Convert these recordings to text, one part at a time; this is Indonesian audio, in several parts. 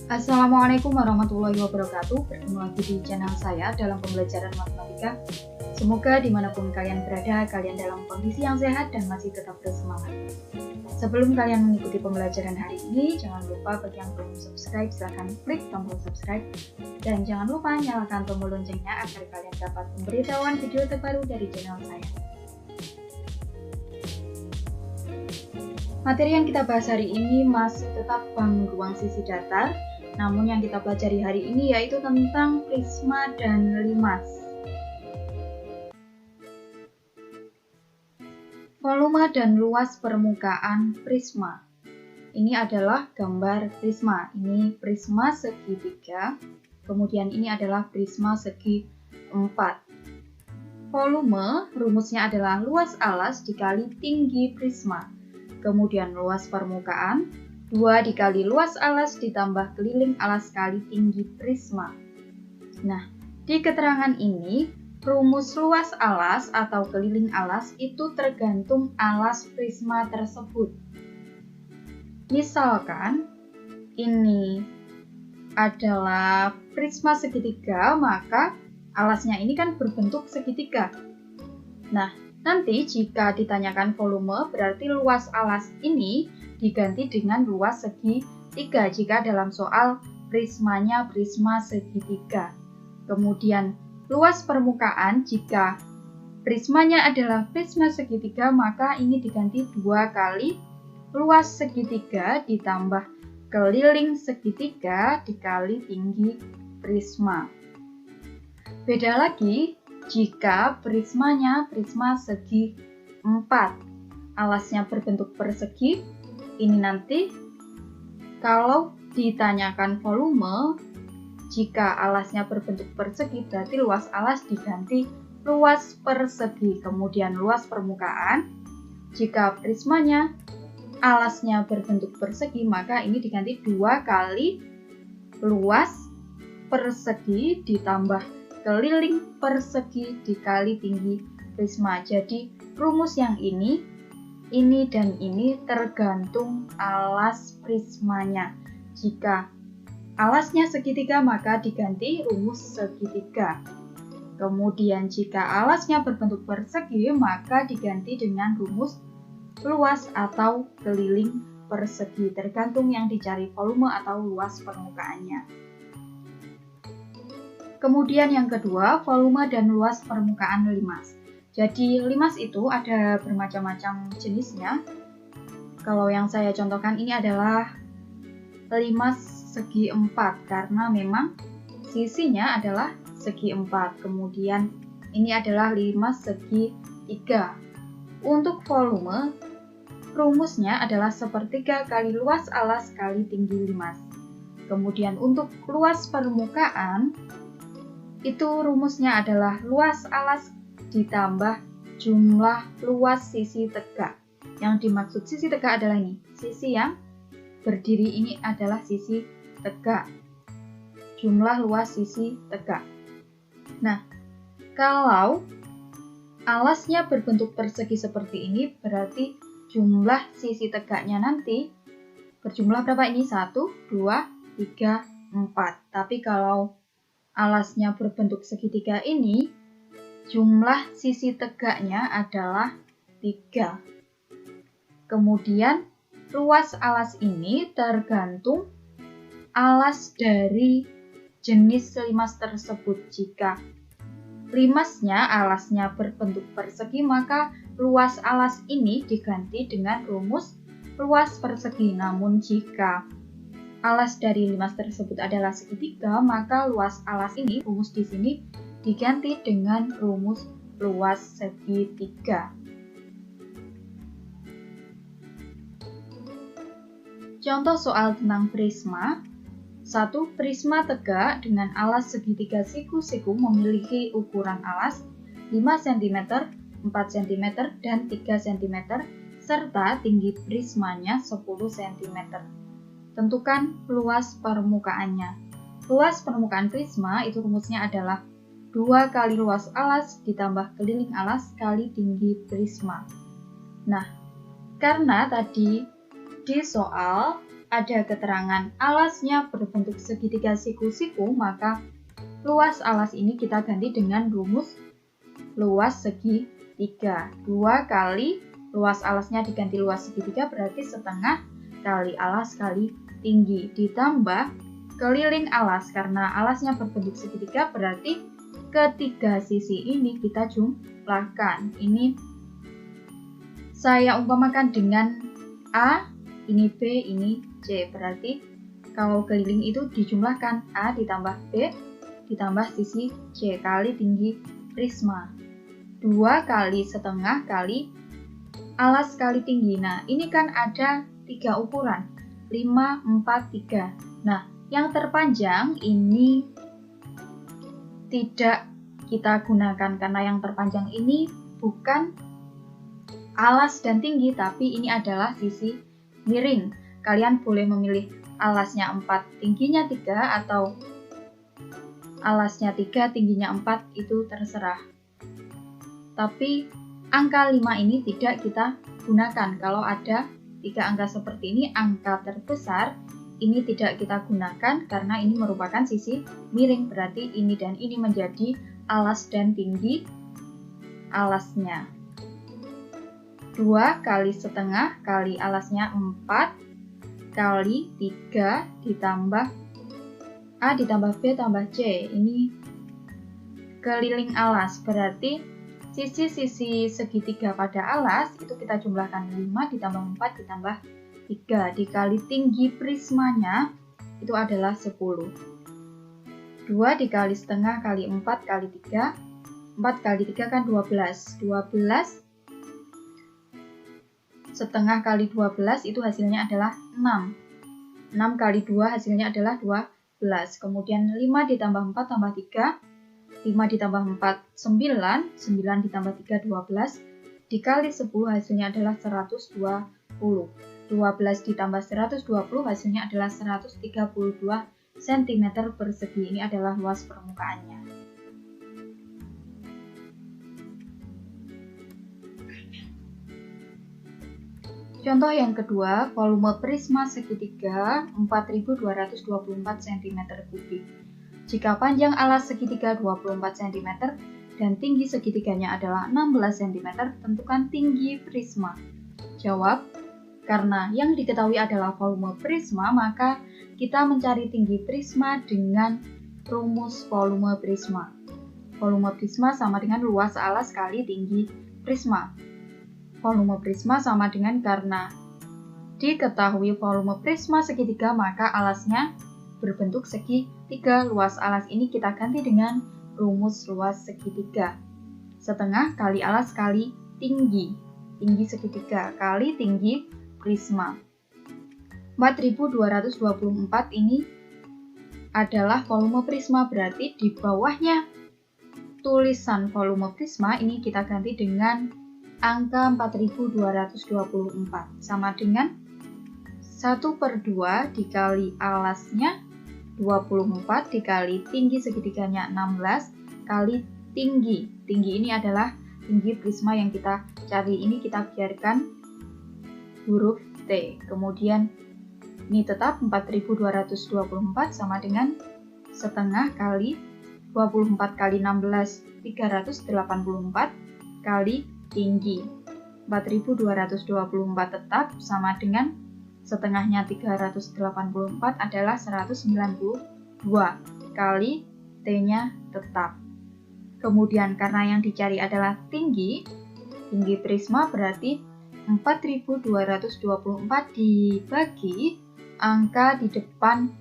Assalamualaikum warahmatullahi wabarakatuh. Bertemu lagi di channel saya dalam pembelajaran matematika. Semoga dimanapun kalian berada, kalian dalam kondisi yang sehat dan masih tetap bersemangat. Sebelum kalian mengikuti pembelajaran hari ini, jangan lupa bagi yang belum subscribe, silahkan klik tombol subscribe. Dan jangan lupa nyalakan tombol loncengnya agar kalian dapat pemberitahuan video terbaru dari channel saya. Materi yang kita bahas hari ini masih tetap bangun ruang sisi datar, namun yang kita pelajari hari ini yaitu tentang prisma dan limas. Volume dan luas permukaan prisma. Ini adalah gambar prisma. Ini prisma segitiga, kemudian ini adalah prisma segi 4. Volume rumusnya adalah luas alas dikali tinggi prisma. Kemudian luas permukaan 2 dikali luas alas ditambah keliling alas kali tinggi prisma. Nah, di keterangan ini rumus luas alas atau keliling alas itu tergantung alas prisma tersebut. Misalkan ini adalah prisma segitiga, maka alasnya ini kan berbentuk segitiga. Nah, nanti jika ditanyakan volume, berarti luas alas ini diganti dengan luas segitiga jika dalam soal prismanya prisma segitiga. Kemudian luas permukaan, jika prismanya adalah prisma segitiga, maka ini diganti 2 kali luas segitiga ditambah keliling segitiga dikali tinggi prisma. Beda lagi jika prismanya prisma segi 4, alasnya berbentuk persegi, ini nanti kalau ditanyakan volume, jika alasnya berbentuk persegi berarti luas alas diganti luas persegi. Kemudian luas permukaan, jika prismanya alasnya berbentuk persegi, maka ini diganti 2 kali luas persegi ditambah keliling persegi dikali tinggi prisma. Jadi rumus yang ini dan ini tergantung alas prismanya. Jika alasnya segitiga maka diganti rumus segitiga. Kemudian jika alasnya berbentuk persegi maka diganti dengan rumus luas atau keliling persegi, tergantung yang dicari volume atau luas permukaannya. Kemudian yang kedua, volume dan luas permukaan limas. Jadi limas itu ada bermacam-macam jenisnya. Kalau yang saya contohkan ini adalah limas segi 4 karena memang sisinya adalah segi 4. Kemudian ini adalah limas segi 3. Untuk volume, rumusnya adalah sepertiga kali luas alas kali tinggi limas. Kemudian untuk luas permukaan, itu rumusnya adalah luas alas ditambah jumlah luas sisi tegak. Yang dimaksud sisi tegak adalah ini, sisi yang berdiri ini adalah sisi tegak. Jumlah luas sisi tegak. Nah, kalau alasnya berbentuk persegi seperti ini, berarti jumlah sisi tegaknya nanti berjumlah berapa ini? 1, 2, 3, 4. Tapi kalau alasnya berbentuk segitiga ini, jumlah sisi tegaknya adalah 3. Kemudian, luas alas ini tergantung alas dari jenis limas tersebut. Jika limasnya alasnya berbentuk persegi, maka luas alas ini diganti dengan rumus luas persegi. Namun jika alas dari limas tersebut adalah segitiga, maka luas alas ini, rumus di sini diganti dengan rumus luas segitiga. Contoh soal tentang prisma. 1. Prisma tegak dengan alas segitiga siku-siku memiliki ukuran alas 5 cm, 4 cm, dan 3 cm, serta tinggi prismanya 10 cm. Tentukan luas permukaannya. Luas permukaan prisma itu rumusnya adalah 2 kali luas alas ditambah keliling alas kali tinggi prisma. Nah, karena tadi di soal ada keterangan alasnya berbentuk segitiga siku-siku, maka luas alas ini kita ganti dengan rumus luas segitiga. 2 kali luas alasnya diganti luas segitiga berarti setengah kali alas kali tinggi. Ditambah keliling alas, karena alasnya berbentuk segitiga berarti ketiga sisi ini kita jumlahkan. Ini saya umpamakan dengan A, ini B, ini C. Berarti kalau keliling itu dijumlahkan A ditambah B ditambah sisi C kali tinggi prisma. 2 kali setengah kali alas kali tinggi. Nah, ini kan ada 3 ukuran. 5, 4, 3. Nah, yang terpanjang ini tidak kita gunakan karena yang terpanjang ini bukan alas dan tinggi, tapi ini adalah sisi miring. Kalian boleh memilih alasnya 4, tingginya 3, atau alasnya 3, tingginya 4, itu terserah. Tapi angka 5 ini tidak kita gunakan. Kalau ada 3 angka seperti ini, angka terbesar ini tidak kita gunakan karena ini merupakan sisi miring. Berarti ini dan ini menjadi alas dan tinggi alasnya. 2 kali setengah kali alasnya 4 kali 3 ditambah A ditambah B tambah C. Ini keliling alas, berarti sisi-sisi segitiga pada alas itu kita jumlahkan 5 ditambah 4 ditambah 3 dikali tinggi prismanya itu adalah 10. 2 dikali setengah kali 4 kali 3. 4 kali 3 kan 12. 12 setengah kali 12 itu hasilnya adalah 6. 6 kali 2 hasilnya adalah 12. Kemudian 5 ditambah 4 tambah 3. 5 ditambah 4, 9. 9 ditambah 3, 12. Dikali 10 hasilnya adalah 120. 12 ditambah 120 hasilnya adalah 132 cm persegi. Ini adalah luas permukaannya. Contoh yang kedua, volume prisma segitiga 4224 cm3. Jika panjang alas segitiga 24 cm dan tinggi segitiganya adalah 16 cm, tentukan tinggi prisma. Jawab, karena yang diketahui adalah volume prisma, maka kita mencari tinggi prisma dengan rumus volume prisma. Volume prisma sama dengan luas alas kali tinggi prisma. Volume prisma sama dengan karena diketahui volume prisma segitiga, maka alasnya berbentuk segitiga. Luas alas ini kita ganti dengan rumus luas segitiga. Setengah kali alas kali tinggi. Tinggi segitiga kali tinggi prisma. 4224 ini adalah volume prisma, berarti di bawahnya tulisan volume prisma ini kita ganti dengan angka 4224 sama dengan 1/2 dikali alasnya 24 dikali tinggi segitiganya 16 kali tinggi. Tinggi ini adalah tinggi prisma yang kita cari. Ini kita biarkan huruf T. Kemudian ini tetap 4224 sama dengan setengah kali 24 kali 16 384 kali tinggi. 4224 tetap sama dengan setengahnya 384 adalah 192 kali T-nya tetap. Kemudian karena yang dicari adalah tinggi prisma, berarti 4224 dibagi angka di depan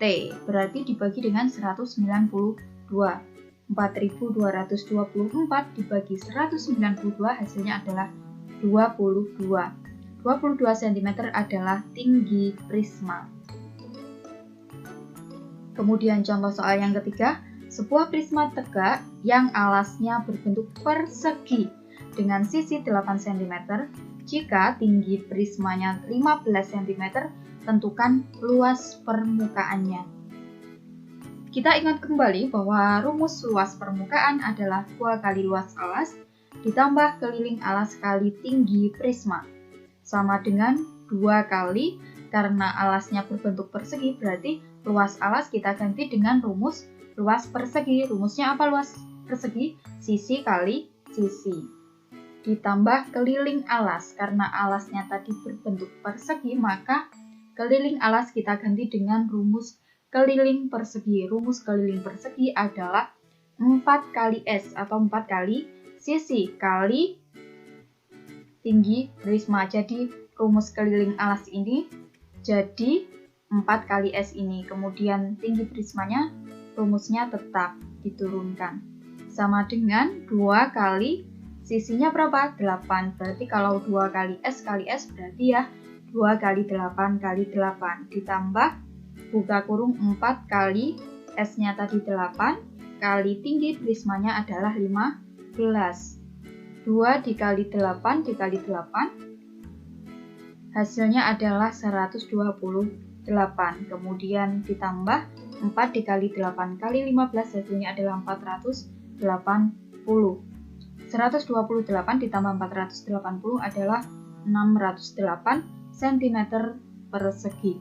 T, berarti dibagi dengan 192. 4224 dibagi 192 hasilnya adalah 22. 22 cm adalah tinggi prisma. Kemudian contoh soal yang ketiga, sebuah prisma tegak yang alasnya berbentuk persegi dengan sisi 8 cm. Jika tinggi prismanya 15 cm, tentukan luas permukaannya. Kita ingat kembali bahwa rumus luas permukaan adalah 2 kali luas alas ditambah keliling alas kali tinggi prisma, sama dengan 2 kali Karena alasnya berbentuk persegi, berarti luas alas kita ganti dengan rumus luas persegi. Rumusnya apa luas persegi? Sisi kali sisi. Ditambah keliling alas. Karena alasnya tadi berbentuk persegi, maka keliling alas kita ganti dengan rumus keliling persegi. Rumus keliling persegi adalah 4 kali S atau 4 kali sisi kali tinggi prisma. Jadi rumus keliling alas ini jadi 4 kali S ini. Kemudian tinggi prismanya rumusnya tetap diturunkan. Sama dengan 2 kali sisinya berapa? 8. Berarti kalau 2 kali S berarti ya 2 kali 8 kali 8. Ditambah buka kurung 4 kali S-nya tadi 8 kali tinggi prismanya adalah 15. 2 dikali 8 dikali 8 hasilnya adalah 128. Kemudian ditambah 4 dikali 8 kali 15 hasilnya adalah 480. 128 ditambah 480 adalah 608 cm persegi.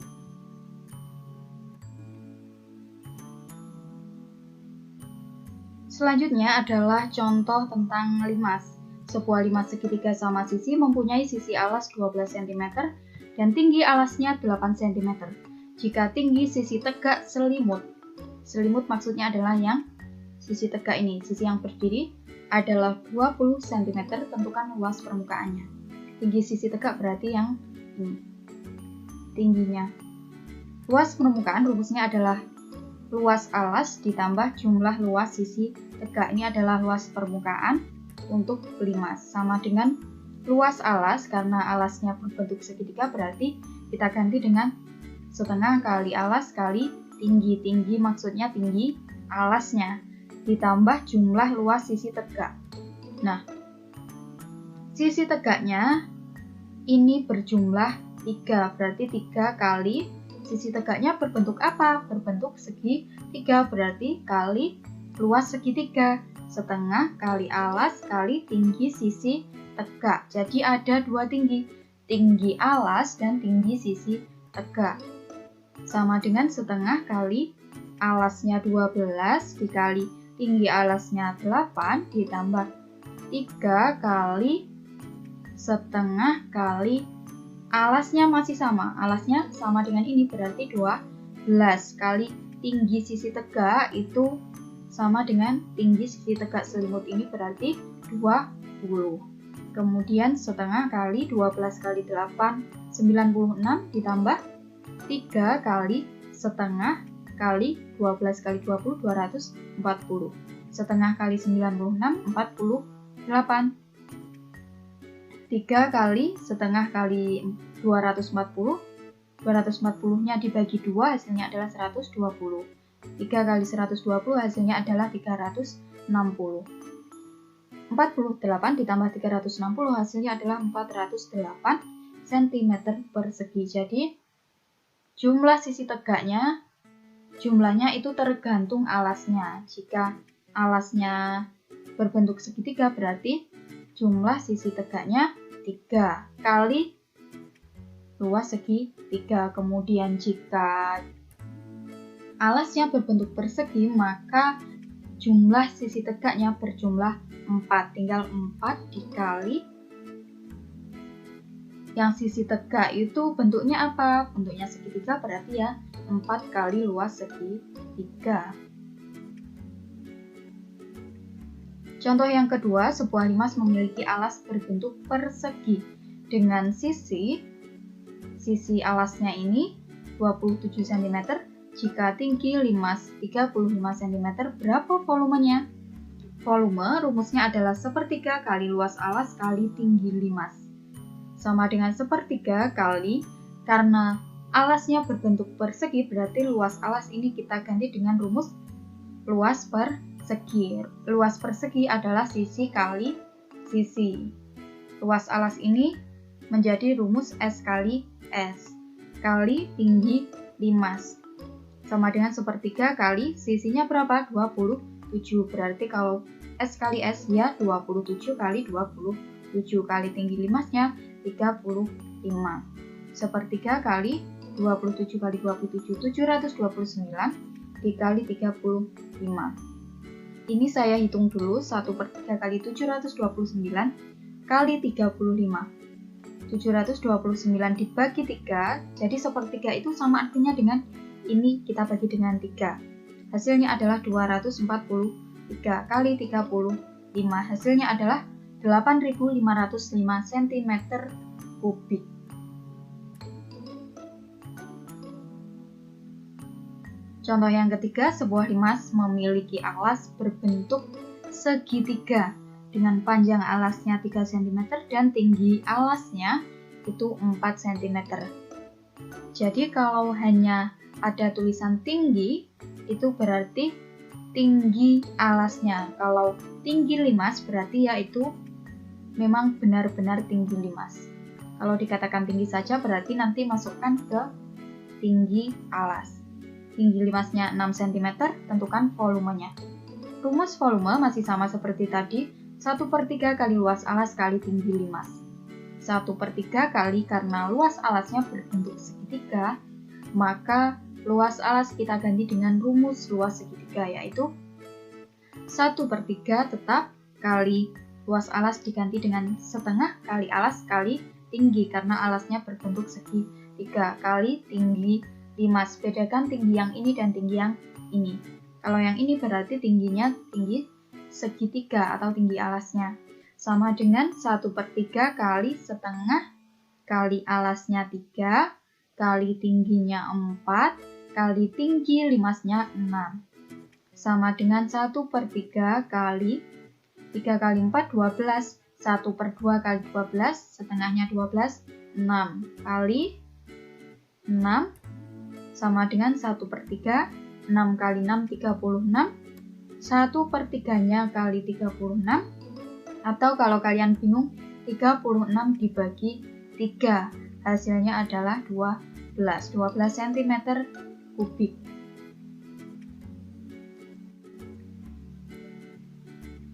Selanjutnya adalah contoh tentang limas. Sebuah limas segitiga sama sisi mempunyai sisi alas 12 cm dan tinggi alasnya 8 cm. Jika tinggi sisi tegak selimut maksudnya adalah yang sisi tegak ini, sisi yang berdiri adalah 20 cm, tentukan luas permukaannya. Tinggi sisi tegak berarti yang ini, tingginya. Luas permukaan rumusnya adalah luas alas ditambah jumlah luas sisi tegak. Ini adalah luas permukaan untuk limas, sama dengan luas alas. Karena alasnya berbentuk segitiga berarti kita ganti dengan setengah kali alas kali tinggi. Tinggi maksudnya tinggi alasnya ditambah jumlah luas sisi tegak. Nah, sisi tegaknya ini berjumlah 3, berarti 3 kali sisi tegaknya berbentuk apa? Berbentuk segitiga, berarti kali luas segitiga. Setengah kali alas kali tinggi sisi tegak. Jadi ada 2 tinggi, tinggi alas dan tinggi sisi tegak. Sama dengan setengah kali alasnya 12 dikali tinggi alasnya 8 ditambah 3 kali setengah kali alasnya masih sama. Alasnya sama dengan ini berarti 12 kali tinggi sisi tegak itu sama dengan tinggi sisi tegak selimut ini berarti 20. Kemudian setengah kali 12 kali 8 96 ditambah 3 kali setengah kali 12 kali 20 240. Setengah kali 96 48. 3 kali setengah kali 240. 240-nya dibagi 2 hasilnya adalah 120. 3 kali 120 hasilnya adalah 360. 48 ditambah 360 hasilnya adalah 408 cm persegi. Jadi jumlah sisi tegaknya, jumlahnya itu tergantung alasnya. Jika alasnya berbentuk segitiga berarti jumlah sisi tegaknya 3 kali luas segitiga. Kemudian jika alasnya berbentuk persegi maka jumlah sisi tegaknya berjumlah 4. Tinggal 4 dikali yang sisi tegak itu bentuknya apa? Bentuknya segitiga berarti ya 4 kali luas segitiga. Contoh yang kedua, sebuah limas memiliki alas berbentuk persegi dengan sisi alasnya ini 27 cm. Jika tinggi limas 35 cm, berapa volumenya? Volume rumusnya adalah sepertiga kali luas alas kali tinggi limas. Sama dengan sepertiga kali, karena alasnya berbentuk persegi berarti luas alas ini kita ganti dengan rumus luas persegi. Luas persegi adalah sisi kali sisi. Luas alas ini menjadi rumus S kali S kali tinggi limas. Sama dengan sepertiga kali sisinya berapa? 27. Berarti kalau S kali S ya 27 kali 27 kali tinggi limasnya 35. Sepertiga kali 27 kali 27, 729 dikali 35. Ini saya hitung dulu, 1/3 kali 729 kali 35. 729 dibagi 3, jadi 1/3 itu sama artinya dengan ini kita bagi dengan 3. Hasilnya adalah 243 kali 35. Hasilnya adalah 8.505 cm kubik. Contoh yang ketiga, sebuah limas memiliki alas berbentuk segitiga dengan panjang alasnya 3 cm dan tinggi alasnya itu 4 cm. Jadi kalau hanya ada tulisan tinggi, itu berarti tinggi alasnya. Kalau tinggi limas berarti yaitu memang benar-benar tinggi limas. Kalau dikatakan tinggi saja berarti nanti masukkan ke tinggi alas. Tinggi limasnya 6 cm, tentukan volumenya. Rumus volume masih sama seperti tadi, 1/3 kali luas alas kali tinggi limas. 1/3 kali karena luas alasnya berbentuk segitiga, maka luas alas kita ganti dengan rumus luas segitiga, yaitu 1/3 tetap kali luas alas diganti dengan setengah kali alas kali tinggi karena alasnya berbentuk segitiga kali tinggi limas. Bedakan tinggi yang ini dan tinggi yang ini. Kalau yang ini berarti tingginya tinggi segitiga atau tinggi alasnya. Sama dengan 1/3 kali setengah kali alasnya 3 kali tingginya 4 kali tinggi limasnya 6. Sama dengan 1/3 kali 3 kali 4, 12. 1/2 kali 12, setengahnya 12, 6. Kali 6 sama dengan 1/3, 6 kali 6, 36. 1/3-nya kali 36. Atau kalau kalian bingung, 36 dibagi 3. Hasilnya adalah 12 cm kubik.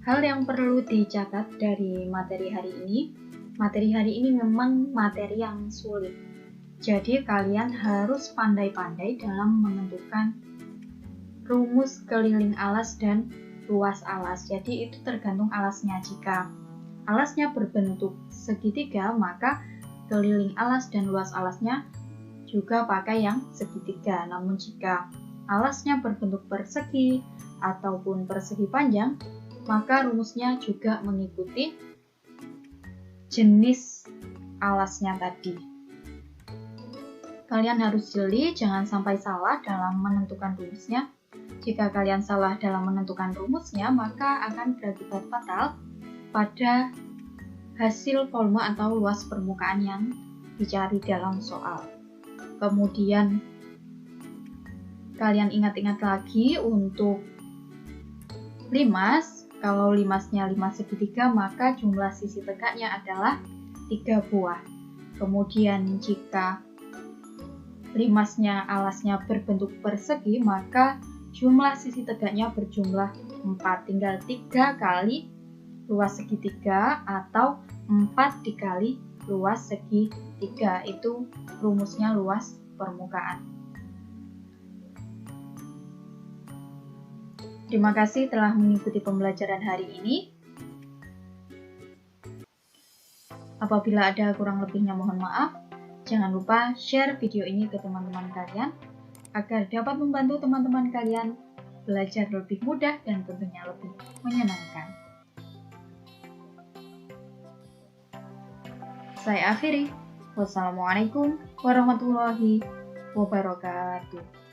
Hal yang perlu dicatat dari materi hari ini memang materi yang sulit. Jadi kalian harus pandai-pandai dalam menentukan rumus keliling alas dan luas alas. Jadi itu tergantung alasnya. Jika alasnya berbentuk segitiga, maka keliling alas dan luas alasnya juga pakai yang segitiga. Namun jika alasnya berbentuk persegi ataupun persegi panjang, maka rumusnya juga mengikuti jenis alasnya tadi. Kalian harus jeli, jangan sampai salah dalam menentukan rumusnya. Jika kalian salah dalam menentukan rumusnya, maka akan berakibat fatal pada hasil volume atau luas permukaan yang dicari dalam soal. Kemudian kalian ingat-ingat lagi untuk limas. Kalau limasnya limas segitiga, maka jumlah sisi tegaknya adalah 3 buah. Kemudian jika limasnya alasnya berbentuk persegi, maka jumlah sisi tegaknya berjumlah 4. Tinggal 3 kali luas segitiga atau 4 dikali luas segitiga. Itu rumusnya luas permukaan. Terima kasih telah mengikuti pembelajaran hari ini. Apabila ada kurang lebihnya mohon maaf. Jangan lupa share video ini ke teman-teman kalian agar dapat membantu teman-teman kalian belajar lebih mudah dan tentunya lebih menyenangkan. Saya akhiri. Wassalamualaikum warahmatullahi wabarakatuh.